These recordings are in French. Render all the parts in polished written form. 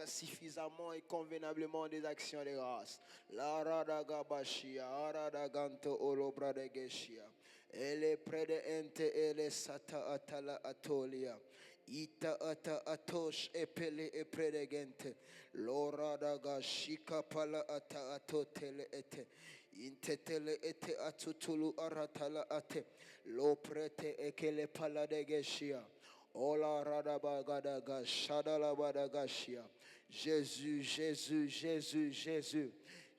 suffisamment et convenablement des actions de grâce. La radagabashia, aradaganto olobradegeshia. Elle est près de ente, elle est sata atala atolia. Ita ata atosh epele e predegente. Loradaga shika pala ata atotele ete. Intetele ete atutulu aratala ate. Lo prete ekele pala degeshia. Ola radabagadaga shadalabadagashia. Jésus, Jésus, Jésus, Jésus.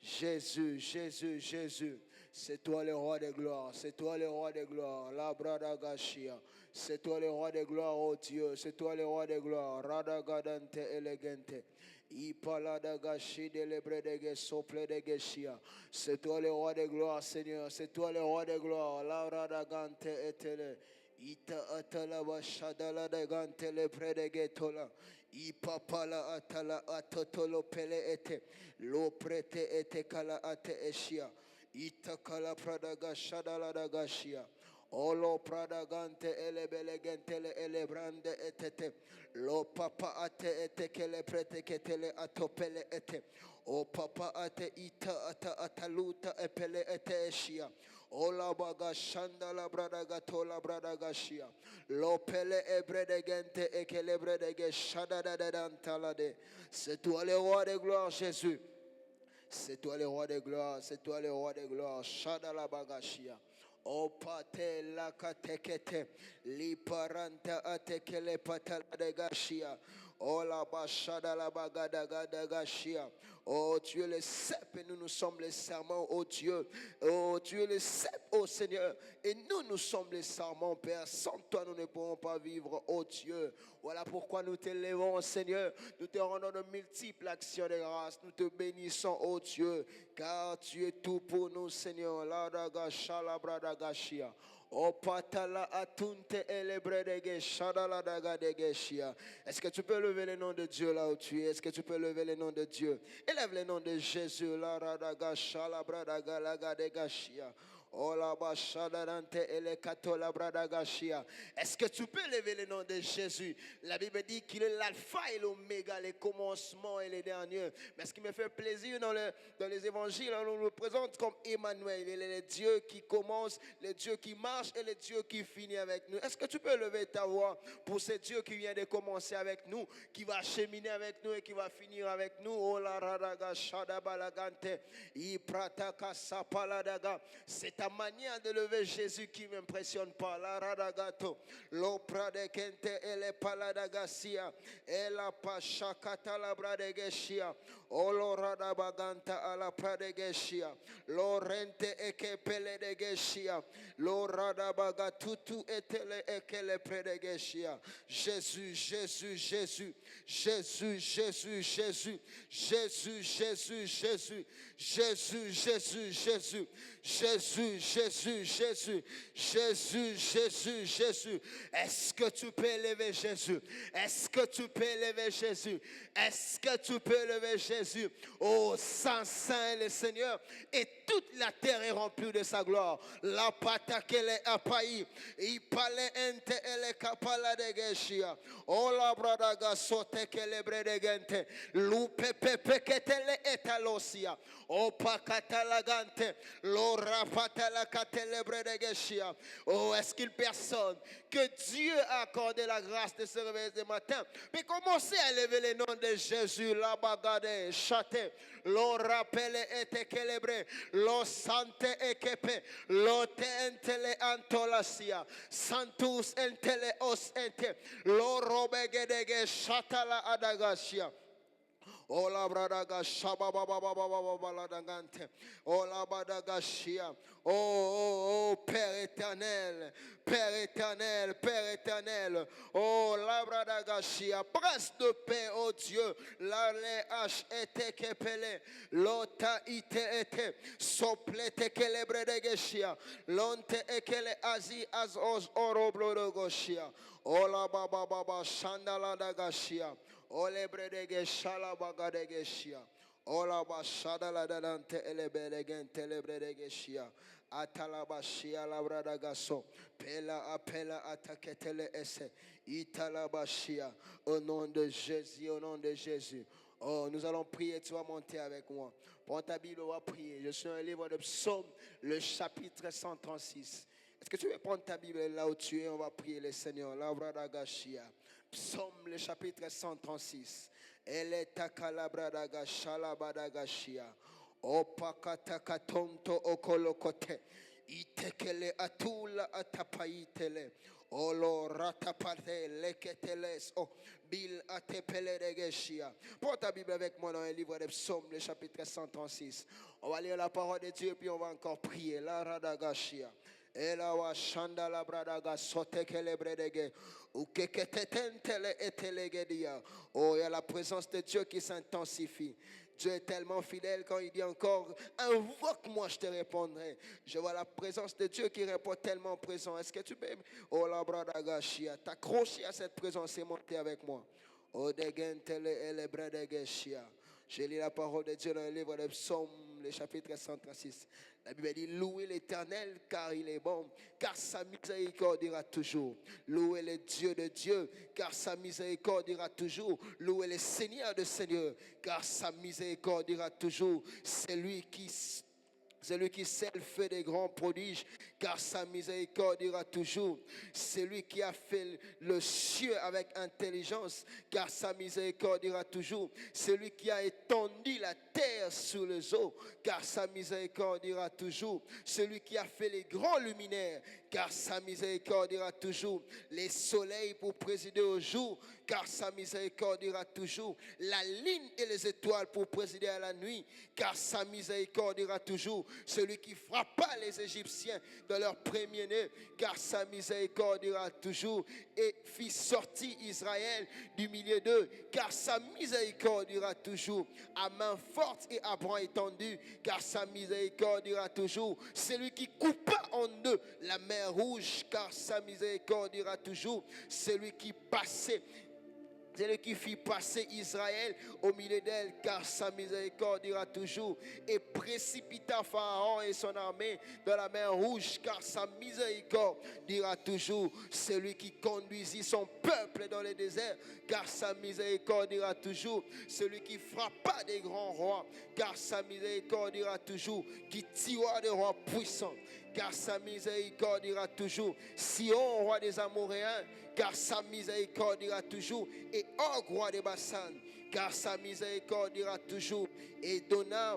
Jésus, Jésus, Jésus. C'est toi le roi de gloire. C'est toi le roi de gloire. La bradagashia. C'est toi le roi de gloire, oh Dieu. C'est toi le roi de gloire. Radagadante elegante. Ipaladagashi de lebredege sople de geshia. C'est toi le roi de gloire, Seigneur. C'est toi le roi de gloire. La radagante etele. Ita atala bashadala de gante le predegetola. Ipapala atala atotolo pele ete. Lo prete ete kala ate eshia. Ita kala pradaga shadala da gashia. Olo pradagante ele belegentele ele brande etete. Lo papa ate ete kele prete ketele atopele ete. O papa ate ita ata ataluta epele ete eshia. Ola baga shanda la brada gatola brada gashia. Lopele ebredegente ekele bredege shada da da dantalade. C'est toi le roi de gloire, Jésus. C'est toi le roi de gloire. C'est toi le roi de gloire. Shada la bagashia. O pate la katekete. Li paranta atekele patala de gashia. Oh la bashada la bagada gada gashia. Oh tu es le cep et nous sommes les serments, oh Dieu. Oh tu es le cep, oh Seigneur. Et nous sommes les serments, Père. Sans toi nous ne pourrons pas vivre, oh Dieu. Voilà pourquoi nous t'élevons, Seigneur. Nous te rendons de multiples actions de grâce. Nous te bénissons, oh Dieu. Car tu es tout pour nous, Seigneur. La dagasha la bradagashia. O patala atunte elebredege shadala daga degeshia. Est-ce que tu peux lever le nom de Dieu là où tu es? Est-ce que tu peux lever le nom de Dieu? Élève le nom de Jésus. La radaga shalabradaga laga degashia. Ola bashadante ele katola bradagashia. Est-ce que tu peux lever le nom de Jésus? La Bible dit qu'il est l'alpha et l'oméga, les commencements et les derniers. Mais ce qui me fait plaisir dans les évangiles, on nous le présente comme Emmanuel. Il est le Dieu qui commence, le Dieu qui marche et le Dieu qui finit avec nous. Est-ce que tu peux lever ta voix pour ce Dieu qui vient de commencer avec nous, qui va cheminer avec nous et qui va finir avec nous? Ola radaga shadabalagante iprataka sapaladaga. C'est ta manière de lever Jésus qui m'impressionne pas. La radagato, l'opra de kente ele paladagasia, ela pashakata la bradegesia, olo radabaganta ala pradegesia, lorente eke pele de gesia, lo radabagatutu etele ekele predegesia. Jésus, Jésus, Jésus, Jésus, Jésus, Jésus, Jésus, Jésus, Jésus, Jésus, Jésus, Jésus, Jésus, Jésus, Jésus, Jésus, Jésus, Jésus. Est-ce que tu peux élever Jésus? Est-ce que tu peux élever Jésus? Est-ce que tu peux élever Jésus? Oh, Saint, Saint le Seigneur, et toute la terre est remplie de sa gloire. La pata qu'elle est apaï, il parlait ente ele kapala de geshia. Oh la bradaga sote qu'elle est bredegente, lupe pepe ketele etalosia. Oh pakatalagante, lo rapatala katelebre de geshia. Oh, est-ce qu'une personne que Dieu a accordé la grâce de se réveiller ce matin, mais commencez à élever le nom de Jésus, la bagade, chate, lo rappele ete celebre, lo sante ekepe, lo te entele antolasia, santus entele os ente, lo robegedege chatala adagasia. Ola bradaga shaba baba baba baba baladangante. Ola badagashia. Oh, Père éternel, Père éternel, Père éternel. Oh la bradagashia. Prince de paix, oh Dieu. La le h ete kepele. Lota ite ete. Soplete kele bradagashia. Lonte ekele azi az os oroblo goshia. Ola baba baba shandala dagashia. Ole bredege shala bagadege shia. Ola bashada la dalante ele belegente ele bredege shia. Atala bashia la bradagaso. Pela apela ataketele esse. Itala bashia. Au nom de Jésus, au nom de Jésus. Oh, nous allons prier, tu vas monter avec moi. Prends ta Bible, on va prier. Je suis dans le livre de Psaume, le chapitre 136. Est-ce que tu veux prendre ta Bible là où tu es? On va prier le Seigneur. Psaume, le chapitre 136. Elle est takalabradagashia. Opakatakatonto okolokote. Itekele atula atapaitele. Olo ratapate leketeles. Oh, bil atepele regeshia. Prends ta Bible avec moi dans le livre des Psaumes, le chapitre 136. On va lire la parole de Dieu puis on va encore prier. La radagashia. Ela wa shanda la bradaga sotekele bredege. Ukeketetentele etelegedia. Oh, il y a la présence de Dieu qui s'intensifie. Dieu est tellement fidèle quand il dit encore, invoque-moi, je te répondrai. Je vois la présence de Dieu qui répond tellement présent. Est-ce que tu peux, oh la bradagashia, t'accrocher à cette présence et monter avec moi. Oh degentele ele bradagashia. Je lis la parole de Dieu dans le livre de Psaume, le chapitre 136. La Bible dit, louez l'Éternel car il est bon, car sa miséricorde ira toujours. Louez le Dieu de Dieu, car sa miséricorde ira toujours. Louez le Seigneur de Seigneur, car sa miséricorde ira toujours. C'est lui qui seul fait des grands prodiges, car sa miséricorde ira toujours. C'est lui qui a fait le ciel avec intelligence, car sa miséricorde ira toujours. C'est lui qui a étendu la terre sous les eaux, car sa miséricorde ira toujours. Celui qui a fait les grands luminaires, car sa miséricorde ira toujours. Les soleils pour présider au jour, car sa miséricorde ira toujours. La lune et les étoiles pour présider à la nuit, car sa miséricorde ira toujours. Celui qui frappa les Égyptiens de leur premier-né, car sa miséricorde ira toujours, et fit sortir Israël du milieu d'eux, car sa miséricorde ira toujours, à main forte et à bras étendus, car sa miséricorde ira toujours. Celui qui coupa en deux la mer rouge, car sa miséricorde ira toujours. Celui qui passait, c'est lui qui fit passer Israël au milieu d'elle, car sa miséricorde ira toujours. Et précipita Pharaon et son armée dans la mer rouge, car sa miséricorde ira toujours. Celui qui conduisit son peuple dans le désert, car sa miséricorde ira toujours. Celui qui frappa des grands rois, car sa miséricorde ira toujours. Qui tira des rois puissants, car sa miséricorde ira toujours. Sion, roi des Amoréens, car sa miséricorde ira toujours. Et Og, roi des Bassan, car sa miséricorde ira toujours. Et donna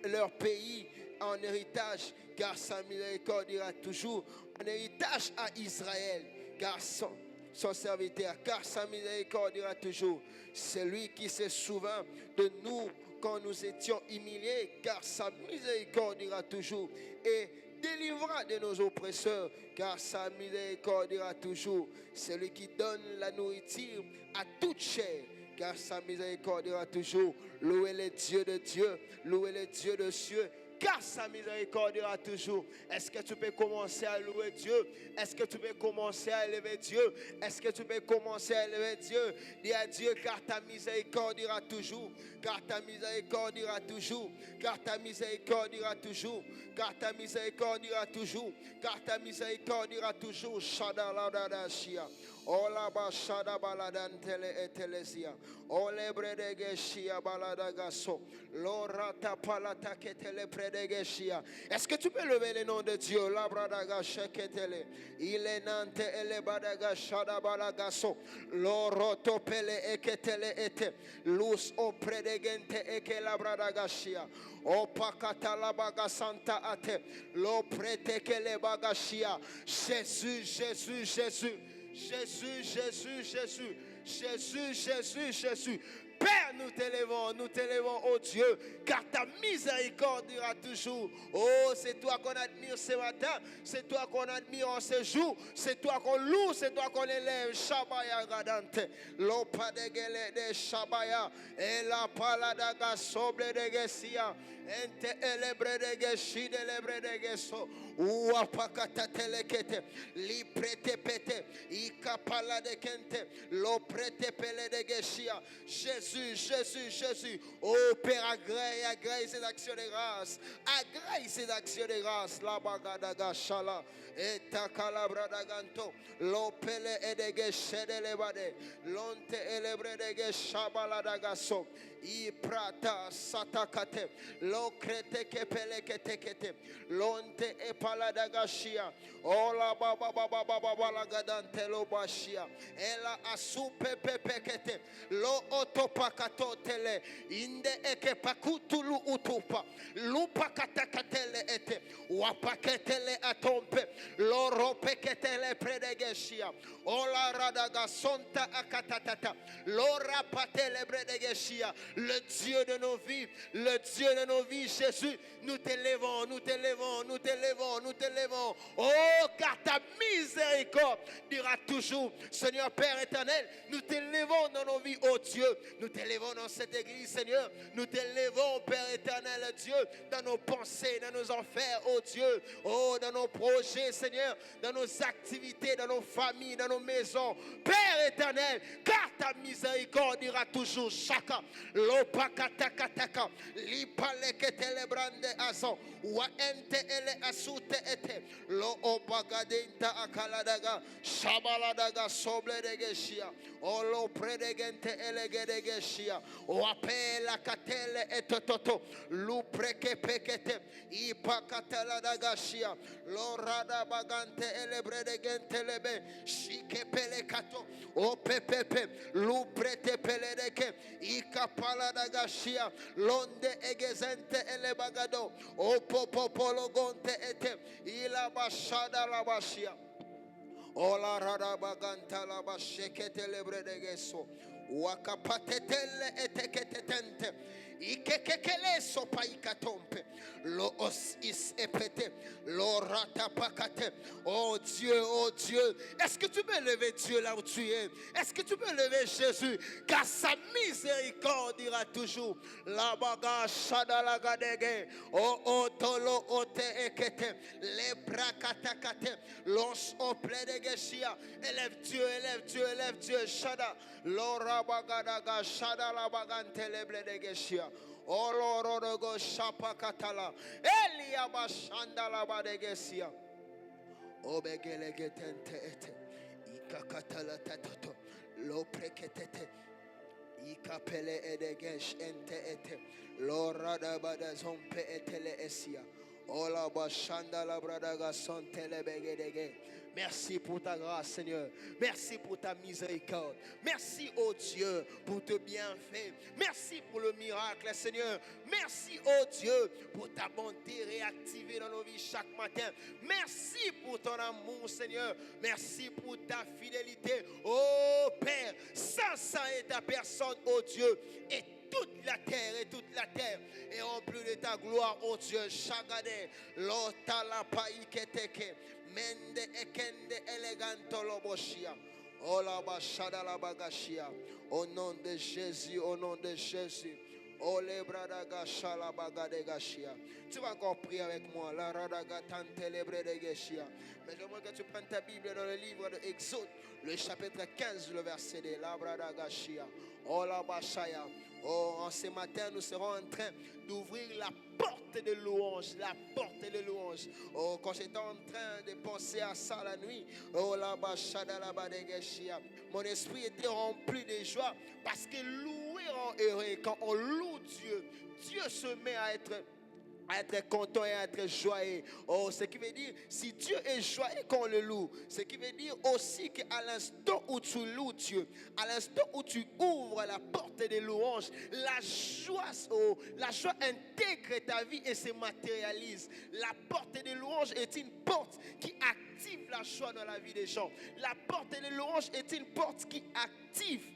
leur pays en héritage, car sa miséricorde ira toujours. En héritage à Israël, car son serviteur, car sa miséricorde ira toujours. C'est lui qui se souvint de nous quand nous étions humiliés, car sa miséricorde ira toujours. Et délivra de nos oppresseurs, car sa miséricorde ira toujours. Celui qui donne la nourriture à toute chair, car sa miséricorde ira toujours. Louez le Dieu de Dieu, louez le Dieu de cieux, car sa miséricorde ira toujours. Est-ce que tu peux commencer à louer Dieu? Est-ce que tu peux commencer à élever Dieu? Est-ce que tu peux commencer à élever Dieu? Dis à Dieu, car ta miséricorde ira toujours. Car ta miséricorde ira toujours. Car ta miséricorde ira toujours. Car ta miséricorde ira toujours. Car ta miséricorde ira toujours. Shadaladadashia. Ola bashada baladantele etelesia. Ole bredegeshia baladagaso. Lorata palata ketele predegeshia. Est-ce que tu peux lever le nom de Dieu? La bradagashe ketele. Il est nante ele badagashada balagaso. Loroto pele eketele ete. Luz o predegente eke la bradagashia. O pakata la bagasanta ate. Lo prete kele bagashia. Jésus, Jésus, Jésus. Jésus, Jésus, Jésus, Jésus, Jésus, Jésus. Père, nous t'élevons, oh Dieu, car ta miséricorde ira toujours. Oh, c'est toi qu'on admire ce matin, c'est toi qu'on admire en ce jour, c'est toi qu'on loue, c'est toi qu'on élève. Shabaya gadante, lopa de gele de Shabaya, et la paladaga sobre de Gesia, ente elebre de Geshi de lebre de Geso, ou apakata telekete, li prete pete, ikapala de kente, lo prete pele de Gesia. Jésus, Jésus, Jésus. Oh Père, agrée ces actions de grâce. Agrée ces actions de grâce. La bagadaga shala. Et takalabra daganto. L'opele edege shede lebade. Lonte elebre dege shabala dagaso. I prata satakate. Lo krete kepele kete kete. Lonte e paladagashia. Ola baba baba baba la gadante lo bashia. Ela asupe pepekete. Lo otopakato tele. Inde eke pakutulu utupa. Lupa katakatele ete. Wapaketele atompe. Lo ropeketele predegeshia. Ola radaga sonta akatatata. Lo rapatele predegeshia. Le Dieu de nos vies. Le Dieu de nos vies, Jésus. Nous t'élevons, nous t'élevons, nous t'élevons, nous t'élevons. Oh, car ta miséricorde dira toujours, Seigneur Père éternel, nous t'élevons dans nos vies, oh Dieu. Nous t'élevons dans cette église, Seigneur. Nous t'élevons, Père éternel, Dieu, dans nos pensées, dans nos affaires, oh Dieu. Oh, dans nos projets, Seigneur, dans nos activités, dans nos familles, dans nos maisons. Père éternel, car ta miséricorde dira toujours, chacun. Lopakatakataka, lipaleketele brande aso, wa ente ele asute ete, lo obagadenta akaladaga, shabaladaga sobledegeshia, olo predegente elegedegeshia, wapela katele etototo, lupreke pekete, ipakataladagashia, lo rada bagante elebredegente lebe, shike pelekato, o pepepe, luprete peledeke, ikapaladagashia, londe egezente elebagado, o popopologonte ete, ilabashada labashia. Ola rada baganta labashekete lebredegeso, wakapatele eteketetente, ikekekele sopa ikatompe, lo os is epete, lo ratapakate. Oh Dieu, est-ce que tu peux lever Dieu là où tu es? Est-ce que tu peux lever Jésus? Car sa miséricorde dira toujours. La baga shada la gadege, oh otolo ote ekete, le brakatakate, los opledegeshia. Élève Dieu, élève Dieu, élève Dieu, shada, lora bagadaga shada la bagante lebledegeshia. Olorogo shapakatala, Eliaba shandala badegesia. Obegelegetente ete, ikakatala tatoto, lo preketete, ikapele edegesh ente ete, lo radabada zompe etele esia. Ola bashanda la bradaga sontele begedege. Merci pour ta grâce, Seigneur. Merci pour ta miséricorde. Merci, oh Dieu, pour tes bienfaits. Merci pour le miracle, Seigneur. Merci, oh Dieu, pour ta bonté réactivée dans nos vies chaque matin. Merci pour ton amour, Seigneur. Merci pour ta fidélité. Oh Père, ça est ta personne, oh Dieu. Et toute la terre est remplie de ta gloire, oh Dieu. Chagade, lota la paiketeke. Mende ekende eleganto loboshia. Ola bashada la bagashia. Au nom de Jésus, au nom de Jésus. Ole bradaga shala bagadegashia. Tu vas encore prier avec moi. La radaga tante lebre de geshia. Mais j'aimerais que tu prennes ta Bible dans le livre de Exode, le chapitre 15, le verset de la bradagashia. Ola bashaya. Oh, en ce matin, nous serons en train d'ouvrir la porte de louange, la porte de louange. Oh, quand j'étais en train de penser à ça la nuit, oh, mon esprit était rempli de joie parce que louer rend heureux. Quand on loue Dieu, Dieu se met à être content et à être joyeux. Oh, ce qui veut dire, si Dieu est joyeux qu'on le loue, ce qui veut dire aussi qu'à l'instant où tu loues Dieu, à l'instant où tu ouvres la porte des louanges, la joie intègre ta vie et se matérialise. La porte des louanges est une porte qui active la joie dans la vie des gens. La porte des louanges est une porte qui active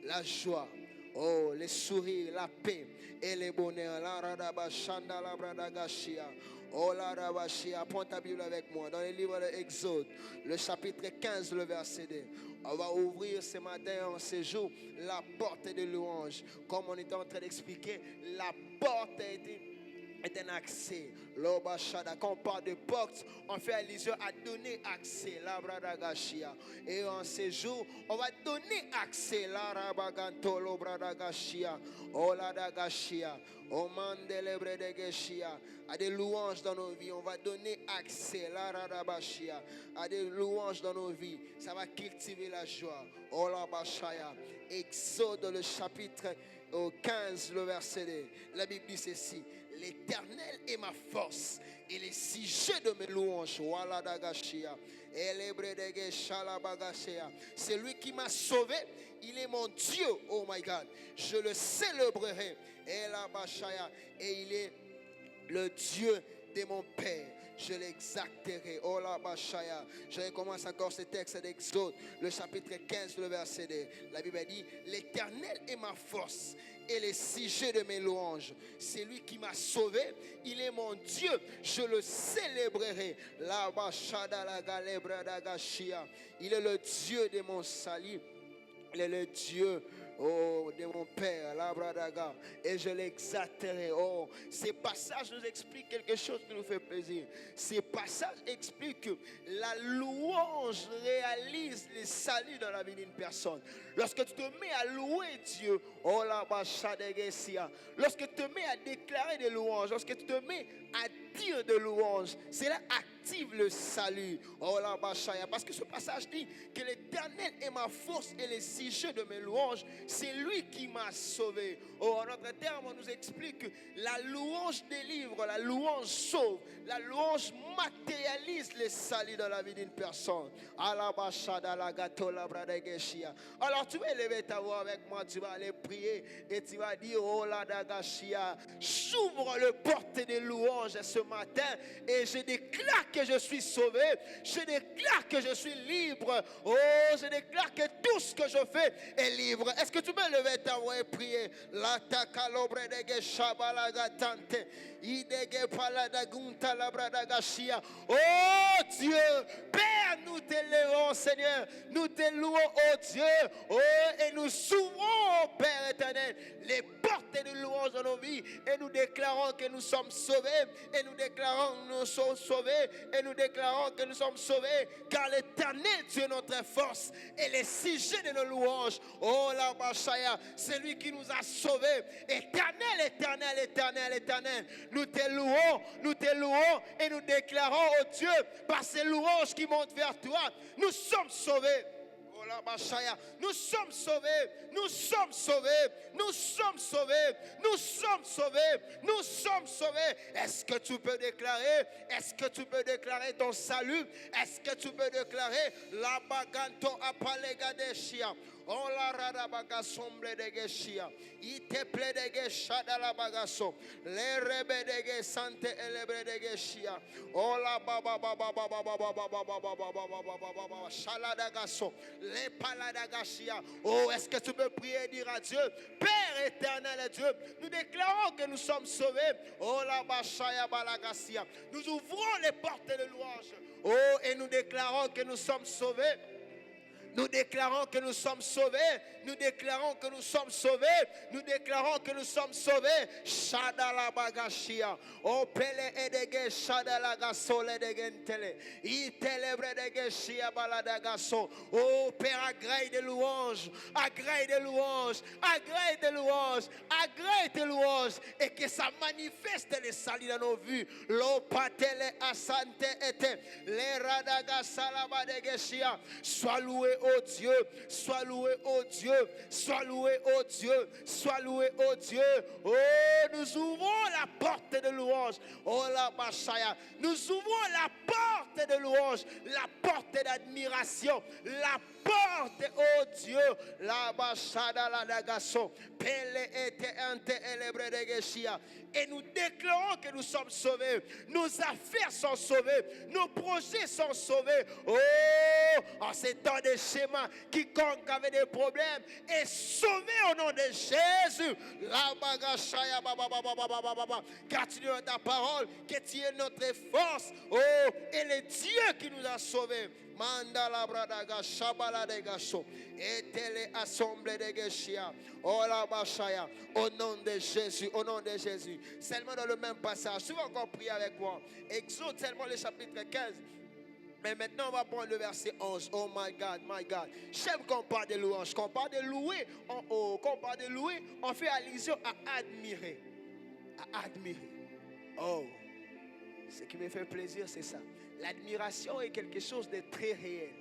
la joie. Oh, les sourires, la paix et les bonheurs. La radabashanda la bradagashia. Oh, la radabashia. Prends ta Bible avec moi dans le livre de Exode, le chapitre 15, le verset 2. On va ouvrir ce matin, en ce jour, la porte de louange. Comme on était en train d'expliquer, la porte est un accès. Quand on parle de porte, on fait allusion à donner accès. La bradagashia. Et en ce jour, on va donner accès. La rabaganto lo bradagashia. Oh la dagashia. Oh mandelebre de geshia. À des louanges dans nos vies, on va donner accès. La radabashia. À des louanges dans nos vies, ça va cultiver la joie. Oh la bashaya. Exode le chapitre au 15, le verset 2. La Bible dit ceci: l'Éternel est ma force et les sujets de mes louanges. C'est lui qui m'a sauvé. Il est mon Dieu. Oh my God. Je le célébrerai. Et il est le Dieu de mon Père. Je l'exalterai. Oh la bashaya. Je recommence encore ce texte d'Exode, le chapitre 15, le verset 2. La Bible dit: l'Éternel est ma force et les sujets de mes louanges. C'est lui qui m'a sauvé. Il est mon Dieu. Je le célébrerai. La bashada la galebra d'agashia. Il est le Dieu de mon salut. Il est le Dieu, oh, de mon Père, l'Abradaga, et je l'exalterai. Oh, ces passages nous expliquent quelque chose qui nous fait plaisir. Ces passages expliquent que la louange réalise les saluts dans la vie d'une personne. Lorsque tu te mets à louer Dieu, oh la bachadegesia, lorsque tu te mets à déclarer des louanges, lorsque tu te mets à dire de louanges, cela active le salut. Oh la bachaya, parce que ce passage dit que l'Éternel est ma force et les sujets de mes louanges, c'est lui qui m'a sauvé. Oh, en notre terme, on nous explique que la louange délivre, la louange sauve, la louange matérialise les saluts dans la vie d'une personne. Alors tu vas lever ta voix avec moi, tu vas aller prier et tu vas dire: oh la dagashia, j'ouvre le porte des louanges ce matin et je déclare que je suis sauvé, je déclare que je suis libre. Oh, je déclare que tout ce que je fais est libre. Est-ce que tu peux lever ta voix et prier? La takalobre de shabalagatante idege paladagunta labradagashia. Oh Dieu, Père, nous t'élevons, Seigneur, nous te louons, oh Dieu, oh, et nous ouvrons, oh Père éternel, les portes de louange dans nos vies et nous déclarons que nous sommes sauvés, et nous déclarons que nous sommes sauvés, et nous déclarons que nous sommes sauvés, car l'Éternel, Dieu, notre force et les sujets de nos louanges. Oh la bachaya, c'est lui qui nous a sauvés. Éternel, éternel, éternel, éternel, nous te louons et nous déclarons, oh Dieu, par ces louanges qui montent vers toi, nous sommes sauvés. Nous sommes sauvés, nous sommes sauvés, nous sommes sauvés, nous sommes sauvés, nous sommes sauvés. Est-ce que tu peux déclarer? Est-ce que tu peux déclarer ton salut? Est-ce que tu peux déclarer la baganto apalegadeshia? On la rada bagasomble de geshia. Ite ple de geshada la bagaso. Le rebe de gesante elebre de geshia. On la baba baba baba baba baba baba baba baba shalada gaso. Le palada gashia. Oh, est-ce que tu peux prier et dire à Dieu: Père éternel et Dieu, nous déclarons que nous sommes sauvés. Oh la bashaya balagasia. Nous ouvrons les portes de louange. Oh, et nous déclarons que nous sommes sauvés. Nous déclarons que nous sommes sauvés. Nous déclarons que nous sommes sauvés. Nous déclarons que nous sommes sauvés. Shadala bagashia. O pele edege shadala gasole degentele. Itelebre dege shia baladagaso. Oh Père, agrée de louanges. Agrée de louanges. Agrée de louanges. Agrée de louanges. Et que ça manifeste les saluts dans nos vues. Lo patele asante ete. Le radaga salaba dege shia. Sois loué, oh Dieu, sois loué, oh Dieu, sois loué, oh Dieu, sois loué, oh Dieu. Oh, nous ouvrons la porte de louange. Oh la bachaya, nous ouvrons la porte de louange, la porte d'admiration, la porte, oh Dieu, la bachada la dagaso, pele ete ante elebre de geshia. Et nous déclarons que nous sommes sauvés. Nos affaires sont sauvées. Nos projets sont sauvés. Oh, en ces temps de schéma, quiconque avait des problèmes est sauvé au nom de Jésus. La bagashaya baba baba baba baba. Car tu dis dans ta parole que tu es notre force. Oh, et le Dieu qui nous a sauvés. Mandala bradaga shabala de gacho. Etele assemblée de geshia. Oh la bashaya. Au nom de Jésus, au nom de Jésus. Seulement dans le même passage. Tu vas encore prier avec moi. Exode seulement le chapitre 15. Mais maintenant, on va prendre le verset 11. Oh my God, my God. J'aime qu'on parle de louange. Qu'on parle de louer, qu'on parle de louer, on fait allusion à admirer. À admirer. Oh, ce qui me fait plaisir, c'est ça. L'admiration est quelque chose de très réel.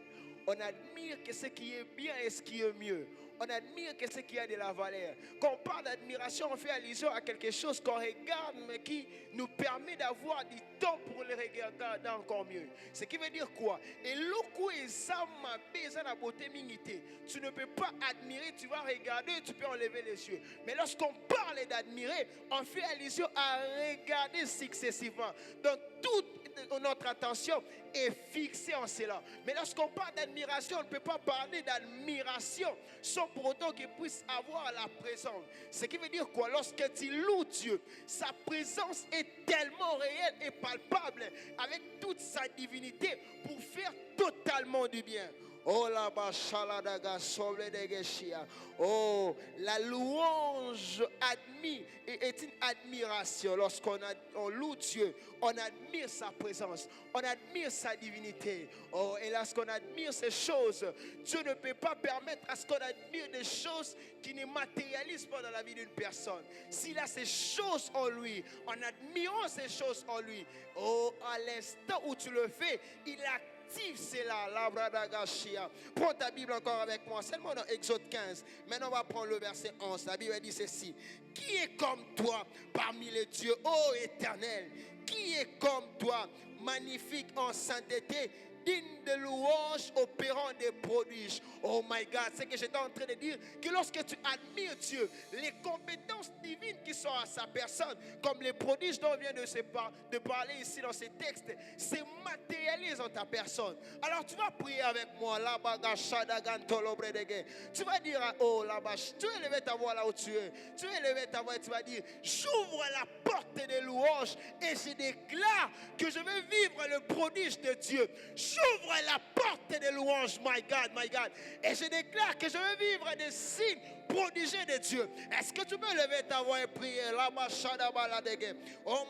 On admire que ce qui est bien et ce qui est mieux. on admire ce qui a de la valeur. Quand on parle d'admiration, on fait allusion à quelque chose qu'on regarde, mais qui nous permet d'avoir du temps pour le regarder encore mieux. Ce qui veut dire quoi? Et l'oku et ça m'a besoin de beauté minité. Tu ne peux pas admirer, tu vas regarder, tu peux enlever les yeux. Mais lorsqu'on parle d'admirer, on fait allusion à regarder successivement. Donc toute notre attention est fixée en cela. Mais lorsqu'on parle d'admiration, on ne peut pas parler d'admiration sans pour autant qu'il puisse avoir la présence. Ce qui veut dire quoi? Lorsque tu loues Dieu, sa présence est tellement réelle et palpable avec toute sa divinité pour faire totalement du bien. Oh la bachaladaga sobre de geshia. Oh, la louange est une admiration. Lorsqu'on loue Dieu, on admire sa présence, on admire sa divinité. Oh, et lorsqu'on admire ces choses, Dieu ne peut pas permettre à ce qu'on admire des choses qui ne matérialisent pas dans la vie d'une personne. S'il a ces choses en lui, en admirant ces choses en lui, oh, à l'instant où tu le fais, il a c'est là, la bradagashia. Prends ta Bible encore avec moi, seulement dans Exode 15. Maintenant, on va prendre le verset 11. La Bible dit ceci: qui est comme toi parmi les dieux, ô Éternel? Qui est comme toi, magnifique en sainteté, digne de louange, opérant des prodiges? Oh my God, c'est que j'étais en train de dire que lorsque tu admires Dieu, les compétences divines qui sont à sa personne, comme les prodiges dont on vient de parler ici dans ces textes, se matérialisent en ta personne. Alors tu vas prier avec moi. Tu vas dire, oh là-bas, tu vas élever ta voix là où tu es. Tu vas élever ta voix et tu vas dire: j'ouvre la porte des louanges et je déclare que je veux vivre le prodige de Dieu. J'ouvre la porte des louanges, my God, my God. Et je déclare que je veux vivre des signes prodigieux de Dieu. Est-ce que tu peux lever ta voix et prier? Oh,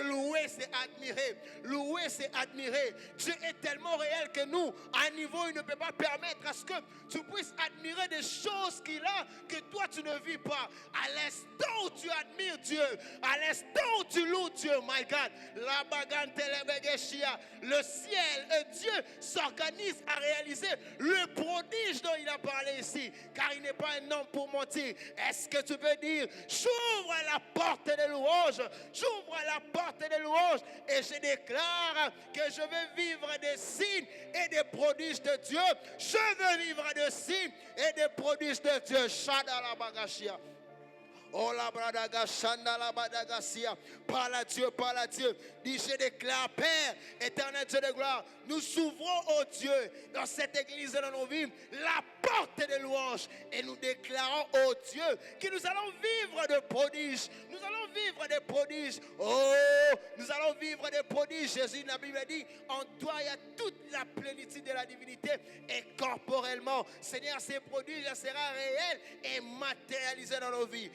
louer, c'est admirer. Louer, c'est admirer. Dieu est tellement réel que nous, à un niveau, il ne peut pas permettre à ce que tu puisses admirer des choses qu'il a que toi, tu ne vis pas. À l'instant où tu admires Dieu, à l'instant où tu loues Dieu, my God, le ciel et Dieu s'organise à réaliser le prodige dont il a parlé ici, car il n'est pas un homme pour mentir. Est-ce que tu peux dire: j'ouvre la porte des louanges, j'ouvre la porte des louanges et je déclare que je veux vivre des signes et des prodiges de Dieu. Je veux vivre des signes et des prodiges de Dieu. Shadala bagashia. Oh la bradaga shanda la badagasia. Parle à Dieu, parle à Dieu. Dis: je déclare, Père, éternel Dieu de gloire, nous ouvrons, oh Dieu, dans cette église et dans nos vies, la porte des louanges. Et nous déclarons, oh Dieu, que nous allons vivre de prodiges. Nous allons vivre des prodiges. Oh, nous allons vivre des prodiges. Jésus, la Bible dit, en toi il y a toute la plénitude de la divinité. Et corporellement, Seigneur, ces prodiges sera réel et matérialisé dans nos vies.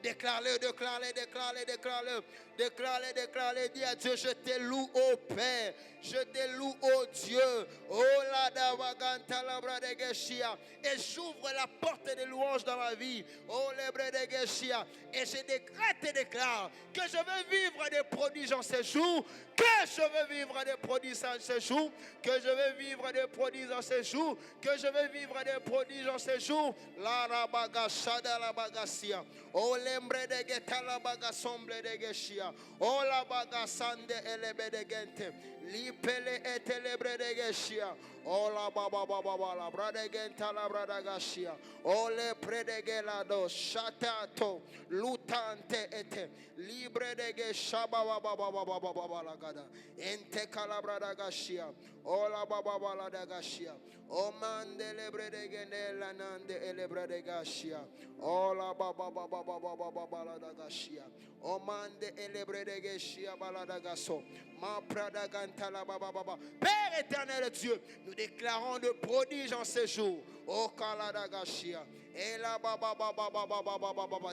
Déclare-le, déclare-le, déclare-le, déclare-le. Déclare-le, déclare-le. Dis à Dieu: je te loue, ô Père. Je te loue, ô Dieu. Oh la davaganta la bradegeshia. Et j'ouvre la porte des louanges dans ma vie. Oh le bradegeshia. Et je déclare que je veux vivre des prodiges en ces jours. Que je veux vivre des prodiges en ces jours. Que je veux vivre des prodiges en ces jours. Que je veux vivre des prodiges en ces jours. La rabagashada la bagasia. Oh lembre de geta la bagasomble de geshia. Oh la bagasande elebe de gente. Lipele etelebre de geshia. Oh la baba baba la brade genta la brada gashia. Oh le predegelado shatato lutante ete libre de geshaba baba baba baba baba la gada ente calabrada gashia. Oh la baba baba la gashia. Oh mande lebre de genela nande elebre de gashia. Oh la baba baba baba baba la gashia. Oh mande elebre de geshia balada gaso. Ma prada ganta la baba baba. Père éternel Dieu, nous déclarons de prodiges en ce jour. Oh kalada gashia. Et là,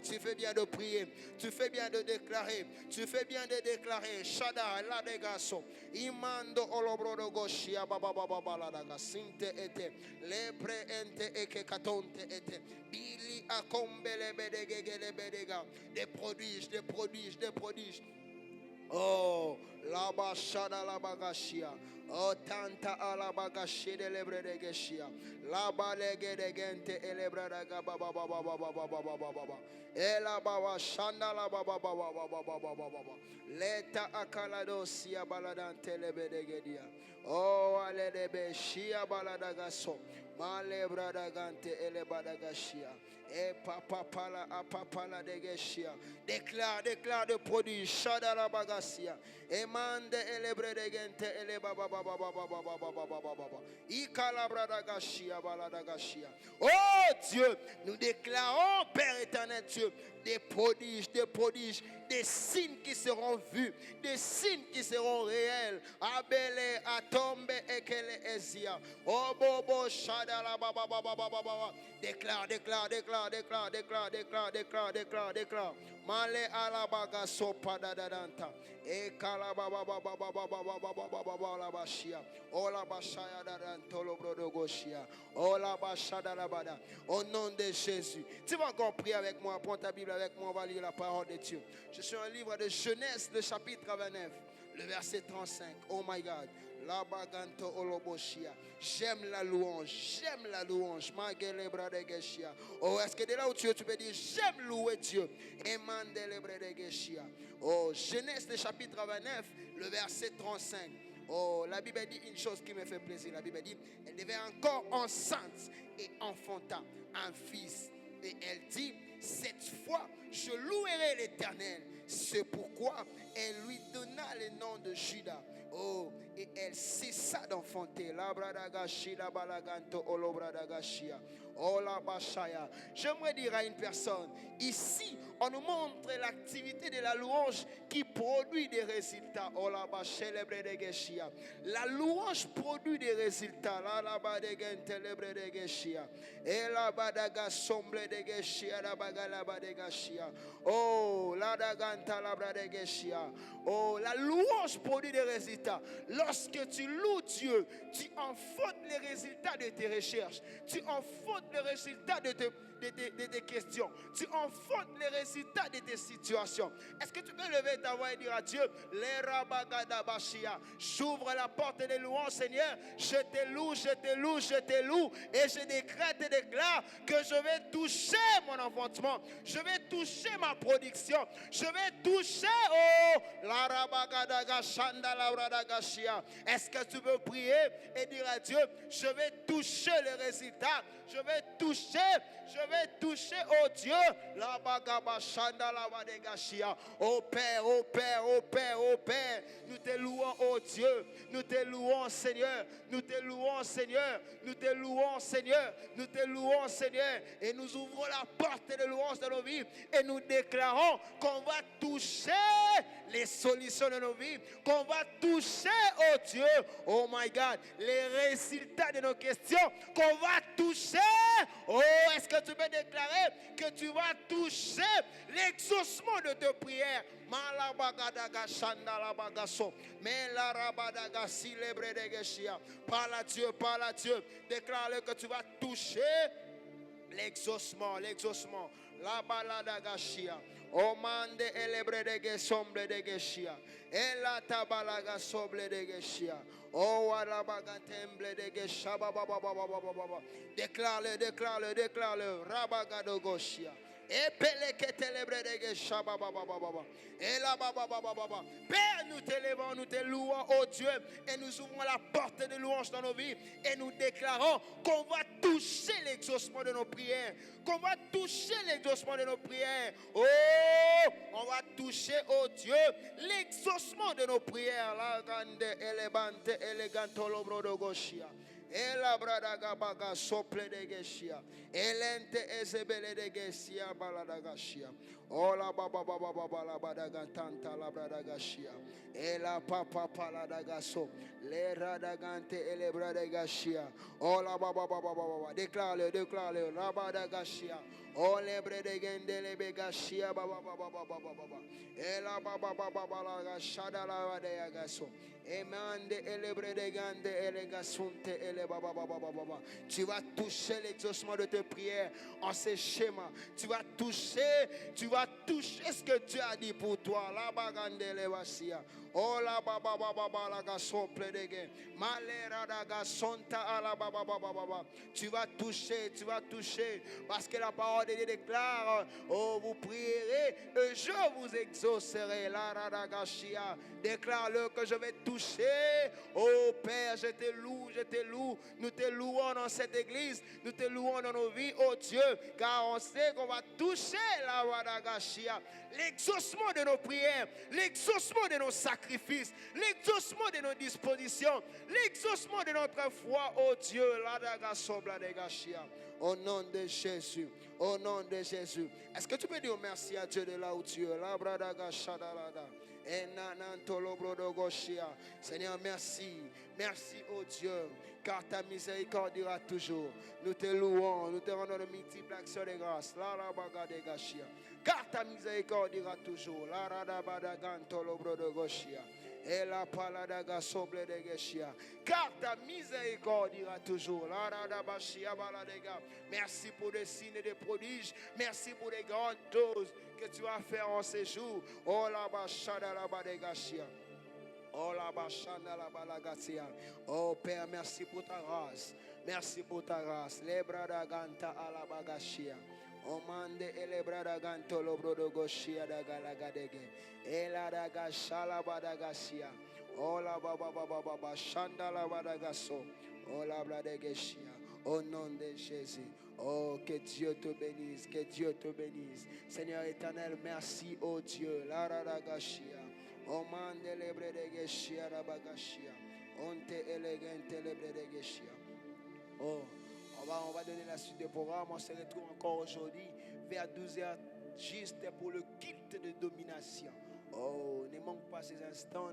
tu fais bien de prier, tu fais bien de déclarer, tu fais bien de déclarer. Shada, la degaso, imando olobrodo goshia, la dagasinte ete, lepre ente eke katonte ete, bili akombele bedegele bedega, des prodiges, des prodiges, des prodiges. Oh, la bashada la bagashia. O tanta alabagashi de lebredegeshia. Labalege de gente elebradaga baba baba baba baba baba baba. Ela baba shanda la baba baba baba baba baba. Leta akaladosia baladante lebedegedia. Oh aledebe shia baladagaso. Malebradagante elebadagashia. E papa pala apapala degeshia. Déclare de produit shadala bagasia. Emande elebre de gente ele baba baba baba baba baba baba baba. Ikalabradagashia baladagashia. Oh Dieu, nous déclarons Père éternel Dieu des prodiges, des signes qui seront vus, des signes qui seront réels. Abele atombe ekele ezia. Oh bobo shadala baba baba baba baba. Déclare. Male alabaga sopa dadadanta. E kalababa baba baba baba baba baba la bashia. Ola bashaya dadantolo brodogoshia. Ola bashada labada. Au nom de Jésus. Tu vas encore prier avec moi. Prends ta Bible avec moi. On va lire la parole de Dieu. Je suis un livre de Genèse, le chapitre 29, le verset 35. Oh my God. Labaganto oloboshia. J'aime la louange. Magele bradegeshia. Oh, est-ce que de là où tu es, tu peux dire j'aime louer Dieu. Emandele bradegeshia. Oh, Genèse le chapitre 29, le verset 35. Oh, la Bible dit une chose qui me fait plaisir. La Bible dit, elle devait encore enceinte et enfanta un fils. Et elle dit, cette fois, je louerai l'Éternel. C'est pourquoi elle lui donna le nom de Juda. Oh, et elle cessa d'enfanter. J'aimerais dire à une personne, ici, on nous montre l'activité de la louange qui produit des résultats. La louange produit des résultats. Oh, la louange produit des résultats. Lorsque tu loues Dieu, tu enfantes les résultats de tes recherches. Tu enfantes les résultats de tes questions. Tu enfantes les résultats de tes situations. Est-ce que tu peux lever ta voix et dire à Dieu, j'ouvre la porte des louanges, Seigneur. Je te loue. Et je décrète et déclare que je vais toucher mon enfantement. Je vais toucher ma production. Je vais toucher, est-ce que tu veux prier et dire à Dieu, je vais toucher les résultats. Je vais toucher, oh Dieu. Oh Père, nous te louons, oh Dieu. Nous te louons, Seigneur. Et nous ouvrons la porte de louange de nos vies. Et nous déclarons qu'on va toucher les solutions de nos vies. Qu'on va toucher, oh Dieu, oh my God, les résultats de nos questions. Qu'on va toucher. Oh, est-ce que tu peux déclarer que tu vas toucher l'exaucement de tes prières? Parle à Dieu. Déclare que tu vas toucher l'exaucement. La balada gashia. Omande elebre de gesomble de geshia. Ela tabalaga soble de geshia. Oh alabagantemble de gesha. Déclare-le. Rabagado goshia. Père, nous t'élevons, nous te louons, oh Dieu, et nous ouvrons la porte de louange dans nos vies, et nous déclarons qu'on va toucher l'exaucement de nos prières, Oh, on va toucher, oh Dieu, l'exaucement de nos prières. La grande élégante, élégante, l'obro de Goshia. Ela bradaga baga sople de geshia. Elente ezebele de gesia baladagashia. Ola baba la badaga tanta la bradagashia. Ela papa paladagaso. Le radagante ele bradagashia. Ola baba. Déclare-le. Rabadagashia. Ole bredegende le begashia baba. Ela baba la gashada la badagaso. Tu vas toucher l'exaucement de tes prières en ces schémas. Tu vas toucher ce que Dieu a dit pour toi. La bagande le vasia. Oh la baba baba la gason plédégué. Malera da gasonta à la baba baba. Tu vas toucher parce que la parole de Dieu déclare, oh vous prierez et je vous exaucerai. La radagashia. Déclare-le que je vais toucher. Oh Père, je te loue. Nous te louons dans cette église. Nous te louons dans nos vies, oh Dieu, car on sait qu'on va toucher la radagashia. L'exaucement de nos prières, l'exaucement de nos sacrifices, l'exaucement de nos dispositions, l'exaucement de notre foi, oh Dieu, la radagashia. Au nom de Jésus, au nom de Jésus. Est-ce que tu peux dire merci à Dieu de là où tu es? La radagashia. Seigneur, merci. Merci, oh Dieu, car ta miséricorde ira toujours. Nous te louons, nous te rendons de multiples actions de grâce. Car ta miséricorde ira toujours. Et la paladaga soble de Geshia. Car ta miséricorde ira toujours. Merci pour des signes et des prodiges. Merci pour les grandes choses que tu vas faire en ces jours. Oh la bachada la badegashia. Oh la bachanda la balagatia. Oh Père, merci pour ta grâce. Merci pour ta grâce. Lebrada ganta a la bagashia. Omande elebrada ganto lobrodo goshia da galagadege. Ela da gashala badagasia. Oh la baba baba shanda la badagaso. Oh la bladegeshia. Au nom de Jésus. Oh, que Dieu te bénisse, que Dieu te bénisse. Seigneur éternel, merci, oh Dieu. La radagashia. Oh man de lebre de geshia rabagashia. Onte elegante lebre de geshia. Oh, on va donner la suite du programme. On se retrouve encore aujourd'hui vers 12h juste pour le culte de domination. Oh, ne manque pas ces instants,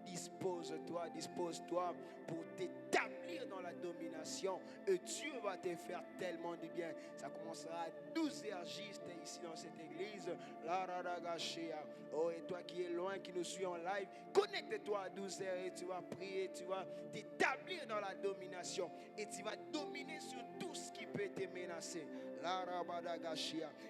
Dispose-toi pour t'établir dans la domination. Et Dieu va te faire tellement du bien. Ça commencera à 12h juste ici dans cette église. Oh, et toi qui es loin, qui nous suis en live, connecte-toi à 12h et tu vas prier, tu vas t'établir dans la domination. Et tu vas dominer sur tout ce qui peut te menacer.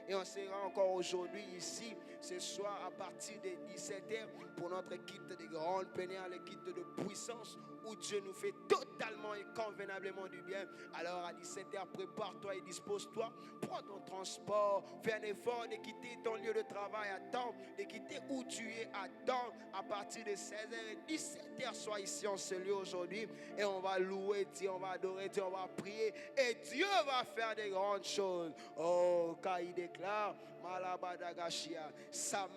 Et on sera encore aujourd'hui ici, ce soir à partir de 17h pour notre kit de grande plénière, le kit de puissance où Dieu nous fait totalement et convenablement du bien. Alors à 17h, prépare-toi et dispose-toi, prends ton transport, fais un effort de quitter ton lieu de travail à temps, de quitter où tu es à temps. À partir de 16h et 17h, sois ici en ce lieu aujourd'hui et on va louer Dieu, on va adorer Dieu, on va prier et Dieu va faire des grandes choses. Oh, car il déclare Malabadagashia, sa